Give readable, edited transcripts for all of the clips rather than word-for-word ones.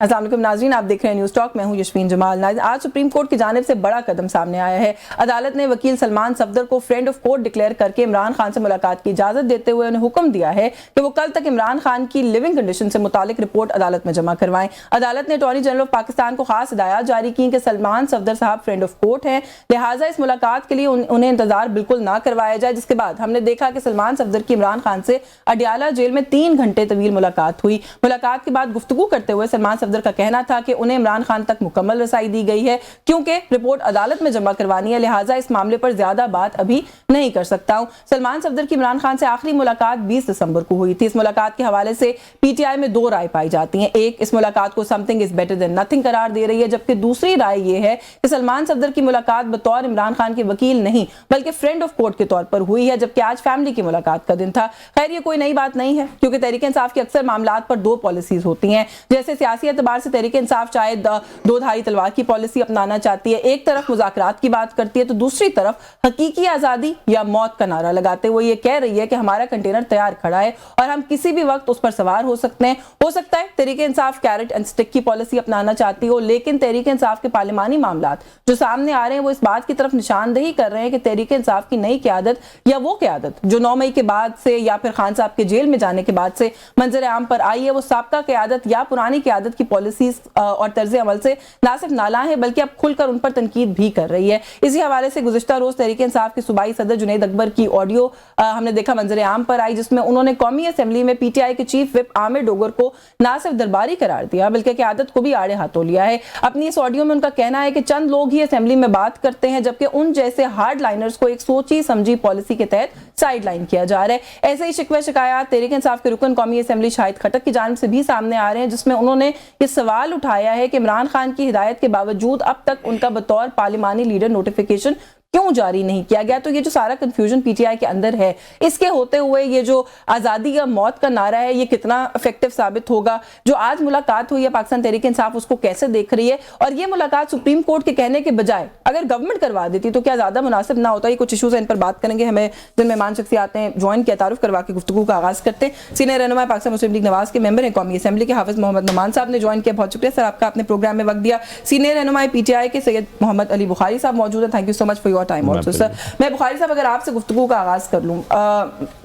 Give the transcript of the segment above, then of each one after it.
السلام علیکم ناظرین، آپ دیکھ رہے ہیں نیوز ٹاک، میں ہوں یشفین جمال۔ آج سپریم کورٹ کی جانب سے بڑا قدم سامنے آیا ہے۔ عدالت نے وکیل سلمان صفدر کو فرینڈ آف کورٹ ڈکلیئر کر کے عمران خان سے ملاقات کی اجازت دیتے ہوئے انہیں حکم دیا ہے کہ وہ کل تک عمران خان کی لیونگ کنڈیشن سے متعلق رپورٹ عدالت میں جمع کروائیں۔ عدالت نے اٹارنی جنرل آف پاکستان کو خاص ہدایات جاری کی کہ سلمان صفدر صاحب فرینڈ آف کورٹ ہیں، لہٰذا اس ملاقات کے لیے انہیں انتظار بالکل نہ کروایا جائے، جس کے بعد ہم نے دیکھا کہ سلمان صفدر کی عمران خان سے اڈیالہ جیل میں 3 گھنٹے طویل ملاقات ہوئی۔ ملاقات کے بعد گفتگو کرتے ہوئے سلمان صفدر کا کہنا تھا کہ انہیں عمران خان تک مکمل رسائی دی گئی ہے، کیونکہ رپورٹ عدالت میں جمع کروانی ہے، لہٰذا اس معاملے پر زیادہ بات ابھی نہیں کر سکتا ہوں۔ سلمان صفدر کی عمران خان سے آخری ملاقات 20 دسمبر کو ہوئی تھی۔ اس ملاقات کے حوالے سے پی ٹی آئی میں 2 رائے پائی جاتی ہیں۔ ایک، اس ملاقات کو something is better than nothing قرار دے رہی ہے، جبکہ دوسری رائے یہ ہے کہ سلمان صفدر کی ملاقات بطور عمران خان کے وکیل نہیں بلکہ فرینڈ آف کورٹ کے طور پر ہوئی ہے، جبکہ آج فیملی کی ملاقات کا دن تھا۔ خیر، یہ کوئی نئی بات نہیں ہے، کیونکہ تحریک انصاف کے اکثر معاملات پر 2 پالیسیز ہوتی ہیں۔ جیسے سیاسی اعتبار سے تحریک انصاف چاہے 2 دھاری تلوار کی پالیسی اپنانا چاہتی ہے، ایک طرف مذاکرات کی بات کرتی ہے تو دوسری طرف حقیقی آزادی یا موت کا نعرہ لگاتے ہوئے یہ کہہ رہی ہے کہ ہمارا کنٹینر تیار کھڑا ہے اور ہم کسی بھی وقت اس پر سوار ہو سکتے ہیں۔ ہو سکتا ہے Tehreek Insaf carrot and stick کی پالیسی اپنانا چاہتی ہو، لیکن تحریک انصاف کے پارلیمانی معاملات جو سامنے آ رہے ہیں وہ اس بات کی طرف نشاندہی کر رہے ہیں کہ تحریک انصاف کی نئی قیادت یا وہ قیادت جو 9 مئی کے بعد سے یا پھر خان صاحب کے جیل میں جانے کے بعد سے منظر عام پر آئی ہے، وہ سابقہ قیادت یا پرانی قیادت کی پالیسیز اور طرز عمل سے نہ صرف نالاں ہے بلکہ اب کھل کر ان پر تنقید بھی کر رہی ہے۔ اسی حوالے سے گزشتہ روز تحریک انصاف کے صوبائی صدر جنید اکبر کی آڈیو ہم نے دیکھا منظر عام پر آئی، جس میں انہوں نے قومی اسمبلی میں پی ٹی آئی کے چیف وپ عامر ڈوگر کو نہ صرف درباری قرار دیا بلکہ قیادت کو بھی آڑے ہاتھوں لیا ہے۔ اپنی اس آڈیو میں ان کا کہنا ہے کہ چند لوگ ہی اسمبلی میں بات کرتے ہیں، جبکہ ان جیسے ہارڈ لائنرز کو ایک سوچی سمجھی پالیسی کے تحت سائیڈ لائن کیا جا رہا ہے۔ ایسے ہی شکوے شکایات تحریک انصاف کے رکن قومی اسمبلی شاہد خٹک کی جانب سے بھی سامنے آ رہے ہیں، جس میں انہوں نے یہ سوال اٹھایا ہے کہ عمران خان کی ہدایت کے باوجود اب تک ان کا بطور پارلیمانی لیڈر نوٹیفیکیشن کیوں جاری نہیں کیا گیا۔ تو یہ جو سارا کنفیوژن پی ٹی آئی کے اندر ہے، اس کے ہوتے ہوئے یہ جو آزادی یا موت کا نعرہ ہے یہ کتنا افیکٹو ثابت ہوگا؟ جو آج ملاقات ہوئی ہے پاکستان تحریک انصاف اس کو کیسے دیکھ رہی ہے؟ اور یہ ملاقات سپریم کورٹ کے کہنے کے بجائے اگر گورنمنٹ کروا دیتی تو کیا زیادہ مناسب نہ ہوتا؟ یہ کچھ ایشوز ہیں، ان پر بات کریں گے۔ ہمیں جن مہمان شخصیات ہیں جوائن کیا، تعارف کروا کے گفتگو کا آغاز کرتے ہیں۔ سینئر رہنما پاکستان مسلم لیگ نواز کے ممبر ہیں قومی اسمبلی کے حافظ محمد نعمان صاحب نے جوائن کیا، بہت شکریہ سر آپ کا، اپنے پروگرام میں وقت دیا۔ سینئر رہنما پی ٹی آئی کے سید محمد علی بخاری صاحب موجود ہیں، thank you so much for your time also sir. میں بخاری صاحب اگر آپ سے گفتگو کا آغاز کر لوں،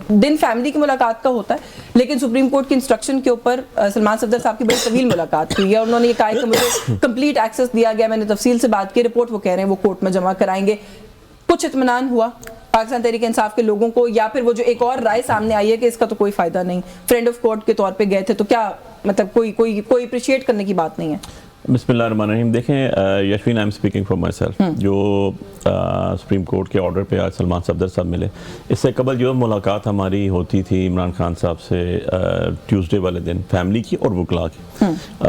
دن فیملی کی ملاقات کا ہوتا ہے لیکن سپریم کورٹ کی انسٹرکشن کے اوپر سلمان صفدر صاحب کی بڑی طویل ملاقات ہوئی ہے، انہوں نے یہ کہا کہ مجھے کمپلیٹ ایکسس دیا گیا، میں نے تفصیل سے بات کی، رپورٹ وہ کہہ رہے ہیں وہ کورٹ میں جمع کرائیں گے۔ کچھ اطمینان ہوا پاکستان تحریک انصاف کے لوگوں کو، یا پھر وہ جو ایک اور رائے سامنے آئی ہے کہ اس کا تو کوئی فائدہ نہیں، فرینڈ آف کورٹ کے طور پہ گئے تھے تو کیا مطلب کوئی اپریشیٹ کرنے کی بات نہیں ہے؟ بسم اللہ الرحمن الرحیم۔ دیکھیں Yashwin, I am speaking for myself, جو سپریم کورٹ کے آرڈر پہ آج سلمان صفدر صاحب ملے، اس سے قبل جو ملاقات ہماری ہوتی تھی عمران خان صاحب سے ٹیوزڈے والے دن فیملی کی اور وکلاء کی،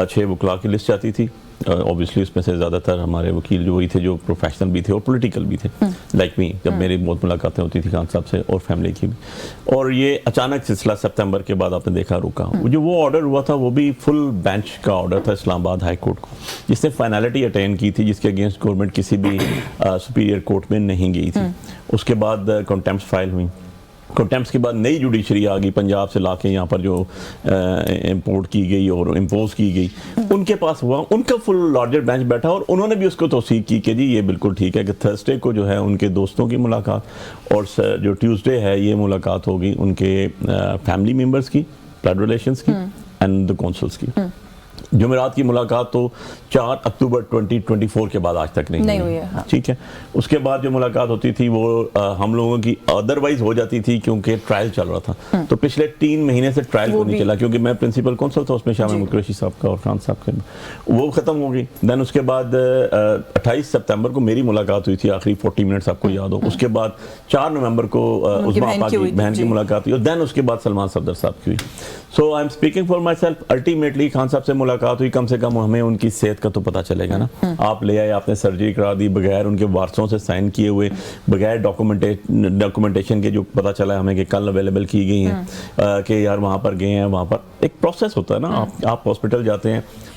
6 وکلاء کی لسٹ آتی تھی۔ اوبیسلی اس میں سے زیادہ تر ہمارے وکیل جو وہی تھے جو پروفیشنل بھی تھے اور پولیٹیکل بھی تھے، لائک می، جب میری بہت ملاقاتیں ہوتی تھی خان صاحب سے اور فیملی کی بھی۔ اور یہ اچانک سلسلہ سپتمبر کے بعد آپ نے دیکھا رکا۔ جو وہ آرڈر ہوا تھا وہ بھی فل بینچ کا آرڈر تھا اسلام آباد ہائی کورٹ کو، جس نے فائنلٹی اٹین کی تھی، جس کے اگینسٹ گورنمنٹ کسی بھی سپیریئر کورٹ میں نہیں گئی تھی۔ اس کے بعد کنٹیمپٹس فائل ہوئی، کنٹیمپٹس کے بعد نئی جوڈیشری آ گئی پنجاب سے لا کے یہاں پر جو امپورٹ کی گئی اور امپوز کی گئی، ان کے پاس ہوا، ان کا فل لارجر بینچ بیٹھا اور انہوں نے بھی اس کو توثیق کی کہ جی یہ بالکل ٹھیک ہے کہ تھرسڈے کو جو ہے ان کے دوستوں کی ملاقات اور جو ٹیوزڈے ہے یہ ملاقات ہوگی ان کے فیملی ممبرس کی، بلڈ ریلیشنس کی اینڈ دا کونسلس کی۔ جمعرات کی ملاقات تو 4 اکتوبر 2024 کے بعد آج تک نہیں ہوئی ہے، ٹھیک ہے۔ اس کے بعد جو ملاقات ہوتی تھی وہ ہم لوگوں کی ادروائز ہو جاتی تھی کیونکہ ٹرائل چل رہا تھا، تو پچھلے 3 مہینے سے ٹرائل کو نہیں چلا، کیونکہ میں پرنسپل کونسل تھا اس میں، شاہ محمود قریشی صاحب کا اور خان صاحب کا، وہ ختم ہو گئی۔ دین اس کے بعد 28 سپتمبر کو میری ملاقات ہوئی تھی، آخری 40 منٹس آپ کو یاد ہو۔ اس کے بعد 4 نومبر کو عظمیٰ آپا کی بہن کی ملاقات ہوئی، اور دین اس کے بعد سلمان صفدر صاحب کی ہوئی۔ So I am speaking for myself, ultimately Khan صاحب سے ملاقات ہوئی، کم سے کم ہمیں ان کی صحت کا تو پتہ چلے گا نا۔ آپ لے آئے، آپ نے سرجری کرا دی بغیر ان کے وارثوں سے سائن کیے ہوئے، بغیر ڈاکومنٹیشن کے، جو پتہ چلا ہمیں کہ کل اویلیبل کی گئی ہیں کہ یار وہاں پر گئے ہیں، وہاں پر ایک پروسیس ہوتا ہے نا، آپ ہاسپٹل جاتے ہیں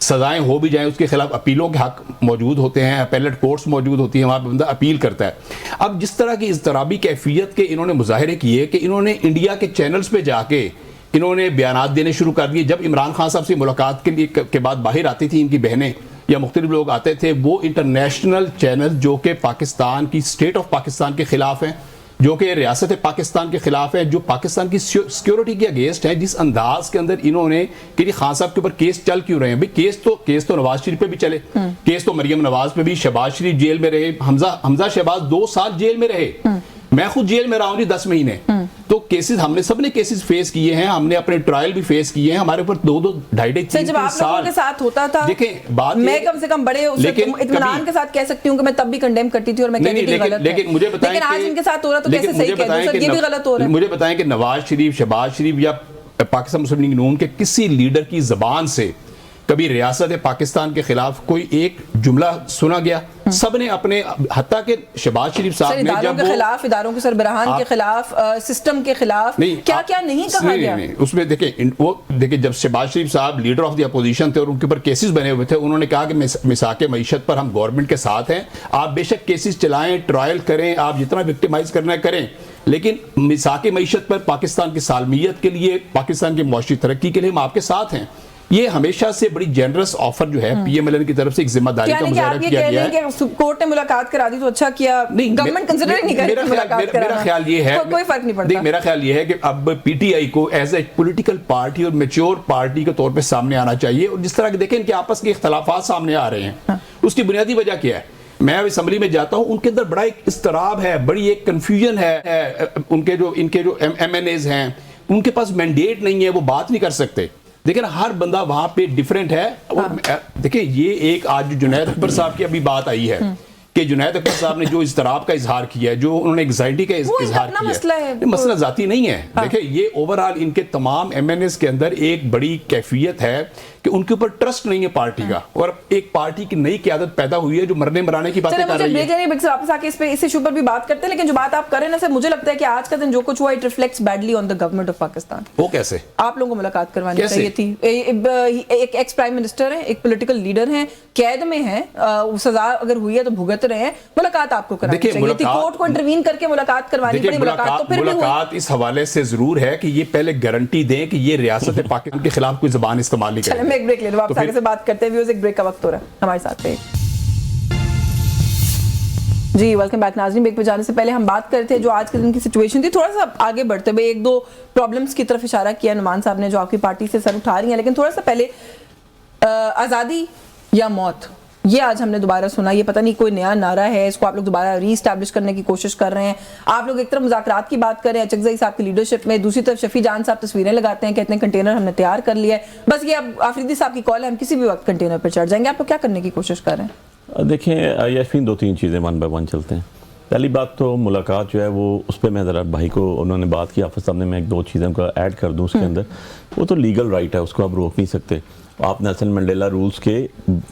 سزائیں ہو بھی جائیں اس کے خلاف اپیلوں کے حق موجود ہوتے ہیں, اپیلٹ کورٹس موجود ہوتی ہیں, وہاں پہ بندہ اپیل کرتا ہے. اب جس طرح کی اضطرابی کیفیت کے انہوں نے مظاہرے کیے کہ انہوں نے انڈیا کے چینلز پہ جا کے انہوں نے بیانات دینے شروع کر دیے. جب عمران خان صاحب سے ملاقات کے بعد باہر آتی تھی ان کی بہنیں یا مختلف لوگ آتے تھے, وہ انٹرنیشنل چینل جو کہ پاکستان کی اسٹیٹ آف پاکستان کے خلاف ہیں, جو کہ ریاست پاکستان کے خلاف ہے, جو پاکستان کی سیکیورٹی کے اگینسٹ ہے, جس انداز کے اندر انہوں نے کہ خان صاحب کے اوپر کیس چل کیوں رہے ہیں. بھئی کیس تو نواز شریف پہ بھی چلے, کیس تو مریم نواز پہ بھی, شہباز شریف جیل میں رہے, حمزہ شہباز 2 سال جیل میں رہے, میں خود جیل میں رہا ہوں 10 مہینے. تو کیسز ہم نے سب نے کیسز فیس کیے ہیں, ہم نے اپنے ٹرائل بھی فیس کیے ہیں, ہمارے اوپر 2 2.5 3 جب آپ لوگوں کے ساتھ ہوتا تھا, دیکھیں بات میں کم سے کم بڑے اطمینان کے ساتھ کہہ سکتی ہوں کہ میں تب بھی کنڈیم کرتی تھی اور میں کہتی تھی غلط ہے, لیکن مجھے بتائیں لیکن آج ان کے ساتھ ہو رہا تو کیسے صحیح کہہ دوں سر, یہ بھی غلط ہو رہا ہے. مجھے بتائیں کہ نواز شریف, شہباز شریف یا پاکستان مسلم لیگ نون کے کسی لیڈر کی زبان سے کبھی ریاست پاکستان کے خلاف کوئی ایک جملہ سنا گیا؟ سب نے اپنے, حتیٰ کہ شہباز شریف صاحب نے اداروں کے خلاف, اداروں کے سربراہان کے خلاف, سسٹم کے خلاف کیا کیا نہیں کہا گیا. اس میں دیکھیں جب شہباز شریف صاحب لیڈر آف دی اپوزیشن تھے اور ان کے اوپر کیسز بنے ہوئے تھے, انہوں نے کہا کہ مساق معیشت پر ہم گورنمنٹ کے ساتھ ہیں, آپ بے شک کیسز چلائیں, ٹرائل کریں, آپ جتنا وکٹیمائز کرنا ہے کریں, لیکن مساق معیشت پر پاکستان کی سالمیت کے لیے, پاکستان کی معاشی ترقی کے لیے ہم آپ کے ساتھ ہیں. یہ ہمیشہ سے بڑی جنرس آفر جو ہے پی ایم ایل این کی طرف سے ایک ذمہ داری کا مظاہرہ کیا گیا ہے. کہ کورٹ نے ملاقات کرا دی تو اچھا کیا, گورنمنٹ کنسیڈر نہیں کر رہی ملاقات کرانا. میرا خیال یہ ہے, کوئی فرق نہیں پڑتا. میرا خیال یہ ہے کہ اب پی ٹی آئی کو ایز اے پولیٹیکل پارٹی اور میچور پارٹی کے طور پہ سامنے آنا چاہیے, اور جس طرح کہ دیکھیں ان کے آپس کے اختلافات سامنے آ رہے ہیں, اس کی بنیادی وجہ کیا ہے. میں اب اسمبلی میں جاتا ہوں, ان کے اندر بڑا ایک اضطراب ہے, بڑی ایک کنفیوژن ہے. ان کے جو ایم این ایز ہیں, ان کے پاس مینڈیٹ نہیں ہے, وہ بات نہیں کر سکتے. دیکھیں ہر بندہ وہاں پہ ڈیفرنٹ ہے. دیکھیں یہ ایک آج جو جنید اکبر صاحب کی ابھی بات آئی ہے کہ جنید اکبر صاحب نے جو اضطراب کا اظہار کیا ہے, جو انہوں نے انگزائٹی کا اظہار کیا ہے, مسئلہ ذاتی نہیں ہے. دیکھیں یہ اوورآل ان کے تمام ایم این ایز کے اندر ایک بڑی کیفیت ہے کہ ان کے اوپر ٹرسٹ نہیں ہے پارٹی کا, اور ایک پارٹی کی نئی قیادت پیدا ہوئی ہے جو مرنے مرانے کی باتیں کر رہی ہے. واپس آ کے اس ایشو پر بھی بات کرتے ہیں, لیکن جو بات آپ کر رہے ہیں نا سر, مجھے لگتا ہے کہ آج کا دن جو کچھ ہوا it reflects badly on the government of Pakistan. وہ کیسے؟ آپ لوگوں کو ملاقات کروانی چاہیے تھی. ایک ایکس پرائم منسٹر ہیں, ایک پولیٹیکل لیڈر ہیں, قید میں ہیں, سزا اگر ہوئی ہے تو بھگت رہے ہیں, ملاقات آپ کو کرانی چاہیے تھی. کورٹ کو انٹروین کر کے ملاقات کروانی پڑی. ملاقات تو پھر بھی ملاقات اس حوالے سے ضرور ہے کہ یہ پہلے گارنٹی دیں کہ یہ ریاست پاکستان کے خلاف کوئی زبان استعمال نہیں کرے. چلیں میں ایک بریک لے لوں, آپ آگے سے بات کرتے ہیں. ویوز ایک بریک کا وقت ہو رہا ہے, ہمارے ساتھ رہے. جی ویلکم بیک ناظرین. بریک پہ جانے سے پہلے ہم بات کرتے ہیں جو آج کے دن کی سچویشن تھی. تھوڑا سا آگے بڑھتے ہوئے 1-2 پرابلمس کی طرف اشارہ کیا نعمان صاحب نے جو آپ کی پارٹی سے سر اٹھا رہی ہیں, لیکن تھوڑا سا پہلے آزادی یا موت, یہ آج ہم نے دوبارہ سنا. یہ پتہ نہیں کوئی نیا نعرہ ہے, اس کو آپ لوگ دوبارہ ری اسٹیبلش کرنے کی کوشش کر رہے ہیں. آپ لوگ ایک طرف مذاکرات کی بات کر رہے ہیں اچکزئی صاحب کی لیڈرشپ میں, دوسری طرف شفیع جان صاحب تصویریں لگاتے ہیں, کہتے ہیں کنٹینر ہم نے تیار کر لیا ہے, بس یہ اب آفریدی صاحب کی کال ہے, ہم کسی بھی وقت کنٹینر پہ چڑھ جائیں گے. آپ لوگ کیا کرنے کی کوشش کر رہے ہیں؟ دیکھیں یاسمین 2-3 چیزیں 1 by 1 چلتے ہیں. پہلی بات تو ملاقات جو ہے وہ اس پہ میں ذرا بھائی کو انہوں نے بات کی حافظ صاحب نے, میں 1-2 چیزیں کو ایڈ کر دوں اس کے اندر. وہ تو لیگل رائٹ ہے, اس کو آپ روک نہیں سکتے. آپ نیلسن منڈیلا رولز کے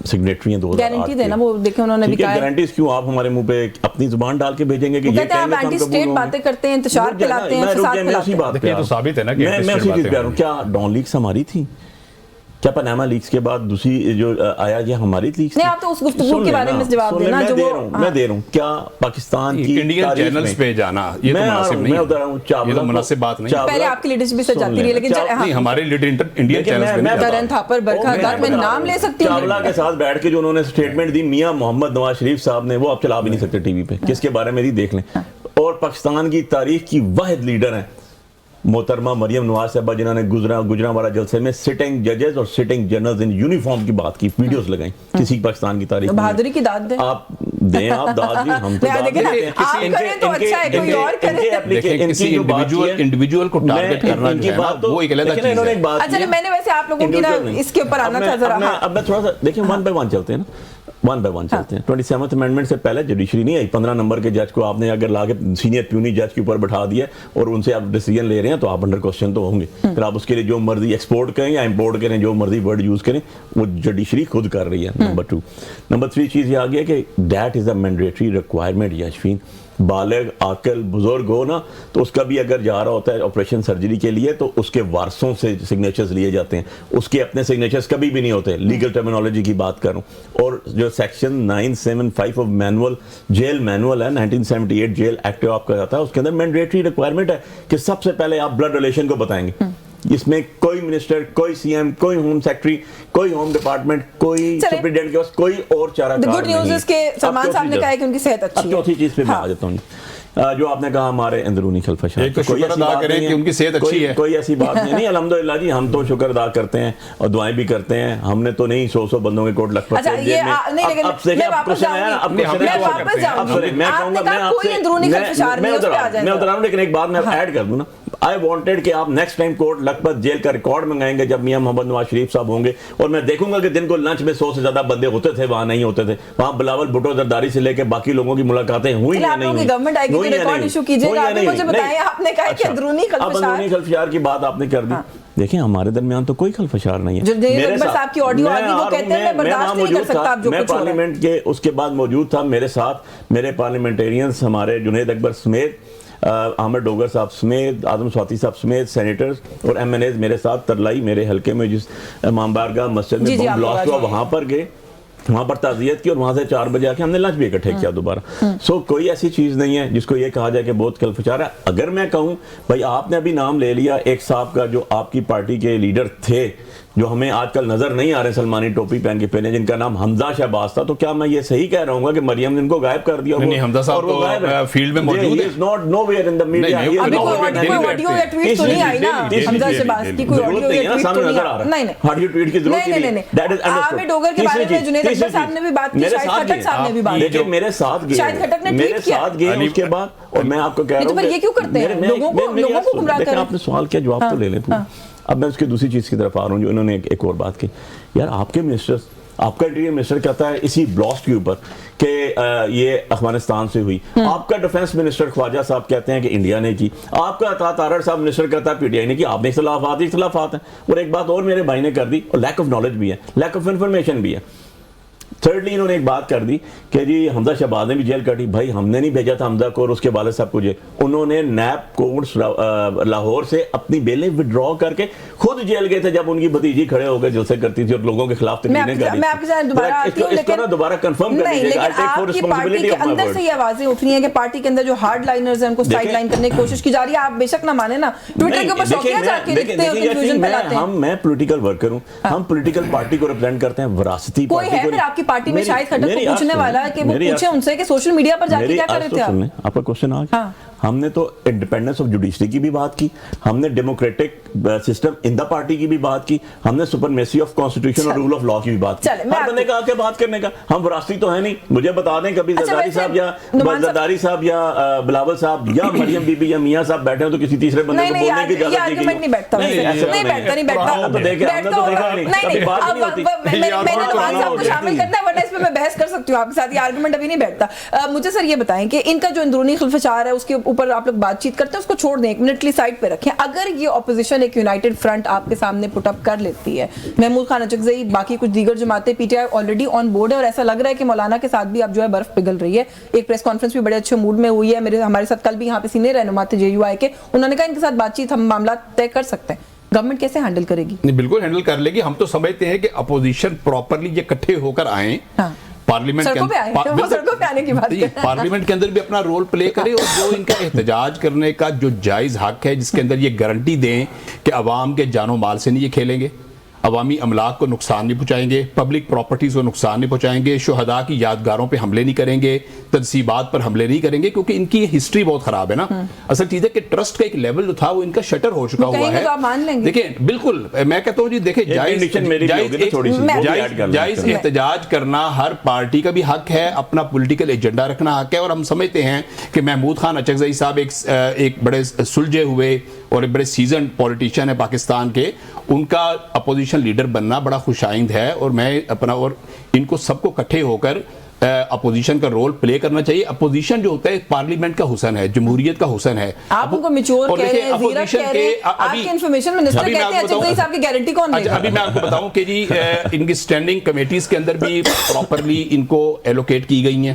سگنیٹری ہیں 2008 گارنٹی دینا, وہ دیکھیں انہوں نے بھی کہا ہے گارنٹیز کیوں آپ ہمارے منہ پہ اپنی زبان ڈال کے بھیجیں گے کہ یہ کہتے ہیں آپ اینٹی اسٹیٹ باتیں کرتے ہیں, انتشار پھیلاتے ہیں, فساد پھیلاتے ہیں. تو ثابت ہے نا کہ میں اسی چیز کہہ رہا ہوں. کیا ڈان لیکس ہماری تھی؟ کیا پاناما لیکس کے بعد دوسری جو آیا یہ ہماری لیکس؟ نہیں, آپ تو اس گفتگو کے بارے میں جواب دینا جو میں دے رہا ہوں. کیا پاکستان کی انڈین چینلز پہ جانا یہ تو مناسب نہیں ہے, میں ادھر ہوں چاول, یہ تو مناسب بات نہیں ہے. پہلے آپ کی لیڈرشپ بھی سے جاتی رہی ہے, لیکن نہیں ہمارے لیڈر انڈین چینلز پہ نہیں. کرن تھاپر, برکھا گھر میں نام لے سکتی ہوں. چاولہ کے ساتھ بیٹھ کے جو انہوں نے سٹیٹمنٹ دی میاں محمد نواز شریف صاحب نے, وہ آپ چلا بھی نہیں سکتے ٹی وی پہ. کس کے بارے میں دیکھ لیں. اور پاکستان کی تاریخ کی واحد لیڈر ہیں محترمہ مریم نواز صاحبہ, جنہوں نے گجرانوالہ جلسے میں سٹنگ ججز اور سٹنگ جنرلز ان یونیفارم کی بات کی, ویڈیوز لگائیں کسی پاکستان کی تاریخ میں. بہادری کی داد دیں آپ دیں, آپ داد دیں, ہم تو داد دیں. آپ کریں تو اچھا ہے, کوئی اور کرے. کسی انڈیویجول کو ٹارگٹ کرنا جو ہے وہ ایک علیحدہ چیز ہے. اچھا میں نے ویسے آپ لوگوں کی نا اس کے اوپر آنا تھا ذرا. اب میں تھوڑا سا دیکھیں 1 by 1 چلتے ہیں نا, 1 by 1 چلتے ہیں. 27th امینڈمنٹ سے پہلے جوڈیشری نہیں آئی. 15 نمبر کے جج کو آپ نے اگر لا کے سینئر پیونی جج کے اوپر بٹھا دیا اور ان سے آپ ڈیسیجن لے رہے ہیں تو آپ انڈر کوسچن تو ہوں گے. پھر آپ اس کے لیے جو مرضی ایکسپورٹ کریں یا امپورٹ کریں, جو مرضی ورڈ یوز کریں, وہ جوڈیشری خود کر رہی ہے. نمبر 2 نمبر 3 چیز یہ آ گیا کہ that is a mandatory requirement Yasmin بالغ عاقل بزرگ ہو نا تو اس کا بھی اگر جا رہا ہوتا ہے آپریشن سرجری کے لیے تو اس کے وارثوں سے سگنیچرز لیے جاتے ہیں, اس کے اپنے سگنیچرز کبھی بھی نہیں ہوتے. لیگل ٹرمینالوجی کی بات کروں, اور جو section 975 of manual jail manual ہے 1978 جیل ایکٹ آپ کا جاتا ہے, اس کے اندر مینڈیٹری ریکوائرمنٹ ہے کہ سب سے پہلے آپ بلڈ ریلیشن کو بتائیں گے. اس میں کوئی منسٹر, کوئی سی ایم, کوئی ہوم سیکرٹری, کوئی ہوم ڈپارٹمنٹ, کوئی سپرنٹینڈنٹ کے پاس کوئی اور چارہ کار گڈ نیوز اس کے سلمان صاحب نے کہا ہے کہ ان کی صحت اچھی ہے. اب چوتھی چیز پہ میں آ جاتا ہوں, جو آپ نے کہا ہمارے اندرونی خلفشات, شکر ادا کریں کہ ان کی صحت اچھی ہے, کوئی ایسی بات نہیں. الحمدللہ جی ہم تو شکر ادا کرتے ہیں اور دعائیں بھی کرتے ہیں. ہم نے تو نہیں 100 بندوں کے کوٹ لکھپت میں اترا ہوں, لیکن ایک بات میں ایڈ کر دوں نا, I wanted کہ آپ next time Kot Lakhpat jail کا ریکارڈ منگائیں گے جب میاں محمد نواز شریف صاحب ہوں گے, اور میں دیکھوں گا کہ دن کو لنچ میں 100 سے زیادہ بندے ہوتے تھے, وہاں نہیں ہوتے تھے. وہاں بلاول بھٹو زرداری سے لے کے باقی لوگوں کی ملاقاتیں ہوئی یا نہیں ہوئی. گورنمنٹ آئے گی ریکارڈ ایشو کیجئے گا. آپ مجھے بتائیں, آپ نے کہا کہ اندرونی خلفشار کی بات آپ نے کر دی. دیکھیں ہمارے درمیان تو کوئی خلفشار نہیں ہے. میرے صاحب کی آڈیو آگی وہ کہتے ہیں میں برداشت نہیں کر سکتا آپ جو کچھ ہو رہا ہے. میں پارلیمنٹ کے اس کے بعد موجود تھا, میرے ساتھ میرے پارلیمنٹیرینز ہمارے جنید اکبر سمیت, احمد ڈوگر صاحب سمیت, آدم سواتی صاحب سمیت, سینیٹرز اور ایم این ایز میرے ساتھ ترلائی میرے حلقے میں جس امام بارگاہ مسجد میں بم بلاسٹ ہوا وہاں پر گئے, وہاں پر تعزیت کی, اور وہاں سے 4 بجے آ کے ہم نے لنچ بھی اکٹھے کیا دوبارہ. سو کوئی ایسی چیز نہیں ہے جس کو یہ کہا جائے کہ بہت خلفشار ہے. اگر میں کہوں بھائی آپ نے ابھی نام لے لیا ایک صاحب کا جو آپ کی پارٹی کے لیڈر تھے, جو ہمیں آج کل نظر نہیں آ رہے سلمانی ٹوپی پہن کے پہنے, جن کا نام حمزہ شہباز تھا, تو کیا میں یہ صحیح کہہ رہا ہوں گا کہ مریم نے ان کو غائب کر دیا؟ نہیں, حمزہ صاحب تو فیلڈ میں موجود ہے. nowhere in the media. ابھی کوئی آڈیو یا ٹویٹ تو نہیں آئی نا حمزہ شہباز کی, کوئی آڈیو یا ٹویٹ تو نہیں آئی. نہیں آڈیو ٹویٹ کی ضرورت نہیں. عامر ڈوگر کے بارے میں جنید اکبر صاحب نے بھی بات کی, شاہد کھٹک صاحب نے بھی بات کی, میرے ساتھ گئے, شاہد کھٹک نے ٹویٹ کیا اس کے بعد. اور میں آپ کو کہہ رہا ہوں یہ کیوں کرتے ہیں, لوگوں کو گمراہ کریں. آپ نے سوال کیا, جواب تو لے لیں. اب میں اس کی دوسری چیز کی طرف آ رہا ہوں جو انہوں نے ایک اور بات کی. یار آپ کے منسٹر, آپ کا انٹیریئر منسٹر کہتا ہے اسی بلاسٹ کے اوپر کہ یہ افغانستان سے ہوئی. آپ کا ڈیفنس منسٹر خواجہ صاحب کہتے ہیں کہ انڈیا نے کی. آپ کا عطا تارڑ صاحب منسٹر کہتا ہے پی ٹی آئی نے کی. آپ نے اختلافات ہیں. اور ایک بات اور میرے بھائی نے کر دی, اور لیک آف نالج بھی ہے, لیک آف انفارمیشن بھی ہے. تھرڈلی انہوں نے ایک بات کر دی کہ جی حمزہ شہباز نے بھی جیل کاٹی. بھائی ہم نے نہیں بھیجا تھا حمزہ کو اور اس کے والد صاحب کو جیل, انہوں نے نیب کورٹس لاہور سے اپنی بیلیں وڈرا کر کے خود جیل گئے تھے جب ان کی بھتیجی کھڑے ہو گئے جلسے کرتی تھی اور لوگوں کے خلاف تقریریں کر رہی. میں آپ کے ساتھ دوبارہ آتی ہوں, لیکن دوبارہ کنفرم کر دیجیے گا, آپ کی پارٹی کے اندر سے یہ آوازیں اٹھ رہی ہیں کہ پارٹی کے اندر جو ہارڈ لائنرز ہیں ان کو سائیڈ لائن کرنے کی کوشش کی جا رہی ہے. آپ بے شک نہ مانیں نا, ٹویٹر کے اوپر شوقیہ جا کے لکھتے ہیں, کنفیوژن پھیلاتے ہیں. میں پولیٹیکل ورکر ہوں, ہم پولیٹیکل پارٹی کو ریپرزینٹ کرتے ہیں, وراثتی کوئی ہے پھر آپ کی پارٹی میں شاہد کھٹک کو پوچھنے والا ہے کہ وہ پوچھیں ان سے کہ سوشل میڈیا پر جا کے کیا کر رہے تھے آپ. آپ کا کوشچن آ گیا. ہم نے تو انڈیپینڈنس آف جوڈیشری کی بھی بات کی, ہم نے democratic system in the party کی بھی بات کی, ہم نے سپرمیسی آف کانسٹیٹیوشن اور رول آف لا کی بھی بات کی. ہر بندے کا آ بات کرنے کا, ہم وراثتی تو ہے نہیں. مجھے بتا دیں کبھی زرداری صاحب یا زرداری صاحب یا بلاول صاحب یا مریم بی بی یا میاں صاحب بیٹھے ہوں تو کسی تیسرے بندے کو بولنے کی اجازت دی گئی. نہیں بیٹھتا, نہیں میں نے نواز صاحب کو شامل کرنا ہے, ورنہ اس پہ میں بحث کر سکتی ہوں آپ کے ساتھ, یہ آرگومنٹ ابھی نہیں بیٹھتا. مجھے سر یہ بتائیں کہ ان کا جو اندرونی خلفشار ہے اس کے اوپر آپ لوگ بات چیت کرتے ہیں, اس کو چھوڑ دیں, ایک منٹلی سائڈ پہ رکھیں. اگر یہ اپوزیشن ایک یونائٹڈ فرنٹ آپ کے سامنے پٹ اپ کر لیتی ہے, محمود خان اچکزئی, باقی کچھ دیگر جماعتیں, P T I already on board ہے, اور ایسا لگ رہا ہے کہ مولانا کے ساتھ بھی اب جو ہے برف پگھل رہی ہے. ایک پریس کانفرنس بھی بڑے اچھے موڈ میں ہوئی ہے, ہمارے ساتھ کل بھی یہاں پہ سینئر رہنما تھے جے یو آئی کے, انہوں نے کہا ان کے ساتھ بات چیت ہم معاملات طے کر سکتے ہیں. گورنمنٹ کیسے ہینڈل کرے گی؟ بالکل ہینڈل کر لے گی. ہم تو سمجھتے ہیں کہ اپوزیشن پراپرلی یہ اکٹھے ہو کر آئیں, پارلیمنٹ کے اندر بھی اپنا رول پلے کرے, اور جو ان کا احتجاج کرنے کا جو جائز حق ہے, جس کے اندر یہ گارنٹی دیں کہ عوام کے جان و مال سے نہیں یہ کھیلیں گے, عوامی املاک کو نقصان نہیں پہنچائیں گے, پبلک پراپرٹیز کو نقصان نہیں پہنچائیں گے, شہداء کی یادگاروں پہ حملے نہیں کریں گے, تنصیبات پر حملے نہیں کریں گے, کیونکہ ان کی ہسٹری بہت خراب ہے نا. اصل چیز ہے کہ ٹرسٹ کا ایک لیول جو تھا وہ ان کا شٹر ہو چکا ہوا ہے. دیکھیں بالکل میں کہتا ہوں جی, دیکھیں جائز احتجاج کرنا ہر پارٹی کا بھی حق ہے, اپنا پولیٹیکل ایجنڈا رکھنا حق ہے, اور ہم سمجھتے ہیں کہ محمود خان اچکزئی صاحب ایک بڑے سلجھے ہوئے اور ایک بڑے سیزنڈ پولیٹیشین ہے پاکستان کے, ان کا اپوزیشن لیڈر بننا بڑا خوش آئند ہے, اور میں اپنا اور ان کو سب کو اکٹھے ہو کر اپوزیشن کا رول پلے کرنا چاہیے. اپوزیشن جو ہوتا ہے پارلیمنٹ کا حسن ہے, جمہوریت کا حسن ہے. آپ ان کو میچور کہہ رہے ہیں, زیرہ کہہ رہے ہیں, آپ کے انفارمیشن منسٹر کہتے ہیں اچکزئی صاحب کی گارنٹی کون دے گا؟ ابھی میں آپ کو بتاؤں کہ جی ان کی سٹینڈنگ کمیٹیز کے اندر بھی پراپرلی ان کو ایلوکیٹ کی گئی ہیں,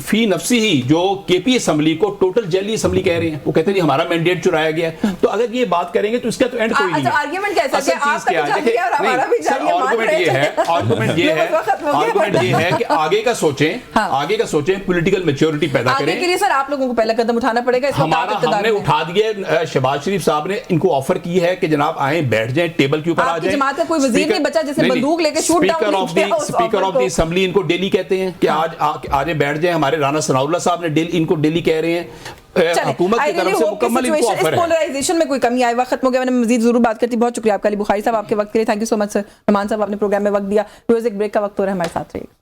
فی نفسی ہی جو کے پی اسمبلی کو ٹوٹل جیلی اسمبلی کہہ رہے ہیں. وہ کہتے ہیں ہمارا مینڈیٹ چرایا گیا ہے. تو اگر یہ بات کریں گے تو اس کا تو اینڈ کوئی نہیں ہے. آرگومنٹ یہ ہے کہ آگے کا سوچیں, پولیٹیکل میچورٹی پیدا کریں. آگے کے لیے سر آپ لوگوں کو پہلا قدم اٹھانا پڑے گا. ہم نے اٹھا دیا. شہباز شریف صاحب نے ان کو آفر کی ہے کہ جناب آئیں, بیٹھ جائیں, ٹیبل کے اوپر آ جائیں. جماعت کا کوئی وزیر نہیں بچا جسے بندوق لے کے شوٹ ڈاؤن کیا. اسپیکر آف دی اسمبلی ان کو ڈیلی کہتے ہیں کہ آج بیٹھ جائیں. ہمارے رانا ثناء اللہ صاحب نے ان کو ڈیلی کہہ رہے ہیں. حکومت کی طرف سے مکمل ان کو آفر ہے. پولرائزیشن میں کوئی کمی آئی. وقت ختم ہو گیا, میں مزید ضرور بات کرتی. بہت شکریہ آپ کا علی بخاری صاحب آپ کے وقت کے لیے. تھینک یو سو مچ سر. نعمان صاحب آپ نے پروگرام میں وقت دیا. میوزک بریک کا وقت ہو رہا ہے, ہمارے ساتھ رہیے.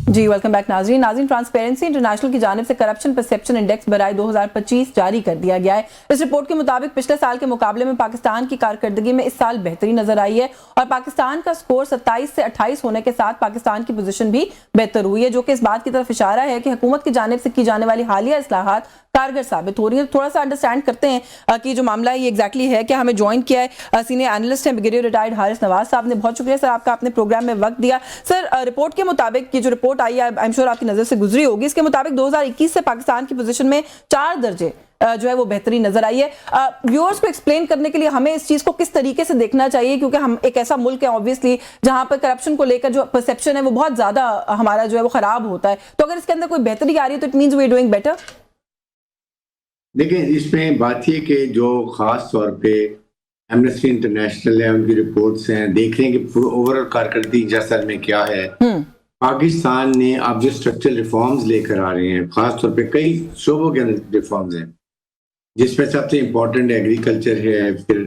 جی ویلکم بیک ناظرین. ٹرانسپیرنسی انٹرنیشنل کی جانب سے کرپشن پرسیپشن انڈیکس برائے 2025 جاری کر دیا گیا ہے. اس رپورٹ کے مطابق پچھلے سال کے مقابلے میں پاکستان کی کارکردگی میں اس سال بہتری نظر آئی ہے اور پاکستان کا سکور 27 سے 28 ہونے کے ساتھ پاکستان کی پوزیشن بھی بہتر ہوئی ہے, جو کہ اس بات کی طرف اشارہ ہے کہ حکومت کی جانب سے کی جانے والی حالیہ اصلاحات کارگر ثابت ہو رہی ہیں. تھوڑا سا انڈرسٹینڈ کرتے ہیں کہ جو معاملہ ہے یہ ایگزیکٹلی ہے. کیا ہمیں جوائن کیا ہے سینئر اینالسٹ ہیں بریگیڈیئر ریٹائرڈ حارث نواز صاحب نے. بہت شکریہ سر آپ کا, آپ نے پروگرام میں وقت دیا. سر رپورٹ کے مطابق یہ جو رپورٹ آئی ہے آئی ایم شیور آپ کی نظر سے گزری ہوگی, اس کے مطابق 2021 سے پاکستان کی پوزیشن میں 4 درجے جو ہے وہ بہتری نظر آئی ہے. ویورز کو ایکسپلین کرنے کے لیے ہمیں اس چیز کو کس طریقے سے دیکھنا چاہیے, کیونکہ ہم ایک ایسا ملک ہے obviously جہاں پر کرپشن کو لے کر جو پرسیپشن ہے وہ بہت زیادہ ہمارا جو ہے وہ خراب ہوتا ہے. تو اگر اس کے اندر کوئی بہتری آ رہی ہے تو it means we are doing better. دیکھیں اس میں بات یہ کہ جو خاص طور پہ ایمنسٹی انٹرنیشنل ہے, ان کی رپورٹس ہیں, دیکھ رہے ہیں کہ اوور آل کارکردگی جیسر میں کیا ہے. پاکستان نے اب جو اسٹرکچرل ریفارمز لے کر آ رہے ہیں, خاص طور پہ کئی شعبوں کے اندر ریفارمز ہیں, جس میں سب سے امپورٹنٹ ایگریکلچر ہے, پھر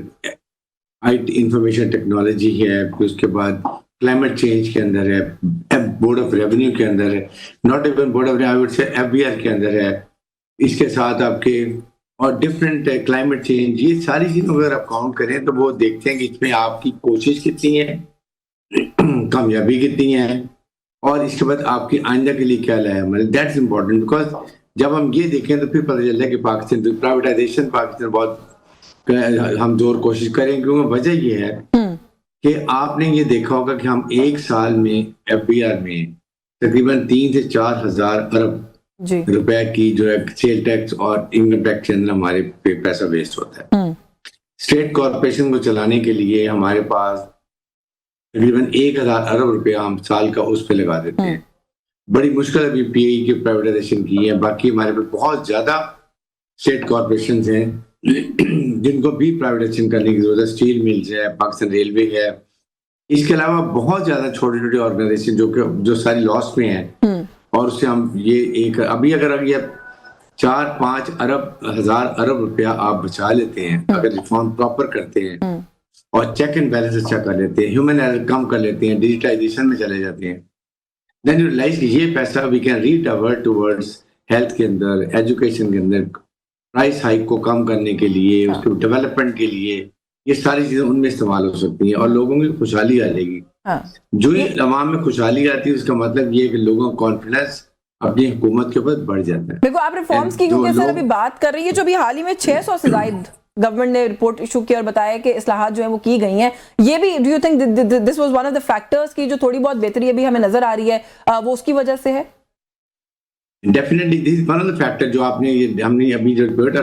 انفارمیشن ٹیکنالوجی ہے, پھر اس کے بعد کلائمیٹ چینج کے اندر ہے, بورڈ آف ریونیو کے اندر ہے, not even board of revenue سے FBR کے اندر ہے, اس کے ساتھ آپ کے اور ڈفرینٹ کلائمیٹ چینج. یہ ساری چیزیں اگر آپ کاؤنٹ کریں تو وہ دیکھتے ہیں کہ اس میں آپ کی کوشش کتنی ہے, کامیابی کتنی ہے, اور اس کے بعد آپ کی آئندہ کے لیے کیا لایا عمل. دیٹس امپورٹنٹ بیکاز جب ہم یہ دیکھیں تو پھر پتہ چلتا ہے کہ پاکستان پرائیویٹائزیشن پاکستان بہت ہم زور کوشش کریں, کیونکہ وجہ یہ ہے کہ آپ نے یہ دیکھا ہوگا کہ ہم ایک سال میں FBR میں تقریباً 3 سے 4 ہزار ارب روپے کی جو ہے سیل ٹیکس اور انکم ٹیکس کے اندر ہمارے پیسہ ویسٹ ہوتا ہے. اسٹیٹ کارپوریشن کو چلانے کے لیے ہمارے پاس تقریباً 1000 ارب روپے ہم سال کا اس پہ لگا دیتے ہیں. بڑی مشکل ابھی PAE کی پرائیویٹائزیشن کی ہے. باقی ہمارے پاس بہت زیادہ اسٹیٹ کارپوریشنز ہیں جن کو بھی پرائیویٹائزیشن کرنے کی ضرورت ہے. اسٹیل ملز ہے, پاکستان ریلوے ہے, اس کے علاوہ بہت زیادہ چھوٹی چھوٹی آرگنائزیشن جو ساری لاس میں ہیں, اور اس سے ہم یہ ایک ابھی اگر یہ 4-5 ہزار ارب روپیہ آپ بچا لیتے ہیں اگر ریفارم پراپر کرتے ہیں اور چیک اینڈ بیلنس اچھا کر لیتے ہیں, ہیومن ایرر کم کر لیتے ہیں, ڈیجیٹائزیشن میں چلے جاتے ہیں, دین یو ریئلائز کہ یہ پیسہ وی کین ریڈائیورٹ ٹورڈز ہیلتھ کے اندر, ایجوکیشن کے اندر, پرائس ہائیک کو کم کرنے کے لیے, اس کے ڈیولپمنٹ کے لیے. یہ ساری چیزیں ان میں استعمال ہو سکتی ہیں اور لوگوں کی خوشحالی آ جائے گی. جو ہی عوام میں خوشحالی آتی ہے اس کا مطلب یہ ہے کہ لوگوں کا کانفیڈنس اپنی حکومت کے اوپر بڑھ جاتا ہے. دیکھو آپ ریفارمز کی کیونکہ سر ابھی بات کر رہی ہے, جو بھی حال ہی میں 600 سے زائد گورنمنٹ نے رپورٹ ایشو کی اور بتایا کہ اصلاحات جو ہیں وہ کی گئی ہیں, یہ بھی do you think this was one of the factors کی جو تھوڑی بہت بہتری ابھی ہمیں نظر آ رہی ہے وہ اس کی وجہ سے ہے؟ Definitely this is one of the factor. جو آپ نے ہم نے ابھی جو رپورٹ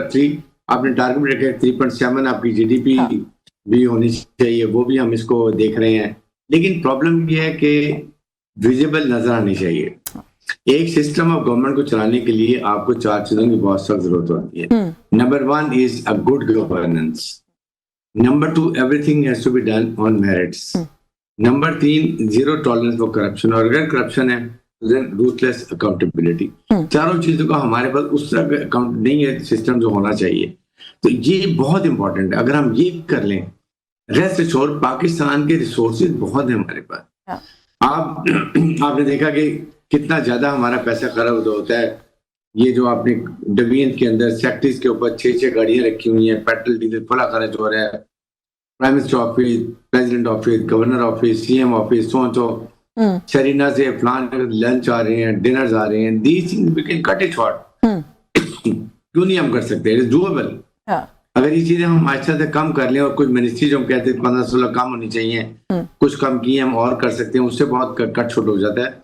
آپ نے ٹارگیٹ رکھا 3.7 آپ کی GDP بھی ہونی چاہیے, وہ بھی ہم اس کو دیکھ رہے ہیں. لیکن پرابلم یہ ہے کہ ویزیبل نظر آنی چاہیے. ایک سسٹم آف گورنمنٹ کو چلانے کے لیے آپ کو 4 چیزوں کی بہت سخت ضرورت ہوتی ہے. Number 1 is a good governance. Number 2 everything has to be done on merits. Number 3 zero tolerance for corruption, اور اگر کرپشن ہے روتھلیس اکاؤنٹیبلٹی. چاروں چیزوں کا ہمارے پاس اس طرح اکاؤنٹ نہیں ہے سسٹم جو ہونا چاہیے. تو یہ بہت امپورٹنٹ ہے. اگر ہم یہ کر لیں, ریسٹ ایشورڈ پاکستان کے ریسورسز بہت ہیں ہمارے پاس. آپ نے دیکھا کہ کتنا زیادہ ہمارا پیسہ خراب ہوتا ہے. یہ جو آپ نے ڈویژن کے اندر سیکٹریز کے اوپر 6 گاڑیاں رکھی ہوئی ہیں, پیٹرول ڈیزل کھلا خرچ ہو رہا ہے. Prime minister office, president office, governor office, CM office, so Serena سے فلان لنچ آ رہے ہیں, ڈنرز آ رہے ہیں. These things we can cut it short. کیوں نہیں ہم کر سکتے؟ It is doable. اگر یہ چیزیں ہم آہستہ سے کم کر لیں, اور کچھ منسٹری جو ہم کہتے ہیں 15-16 کم ہونی چاہیے, کچھ کم کی ہم اور کر سکتے ہیں, اس سے بہت کٹ چھوٹ ہو جاتا ہے.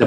The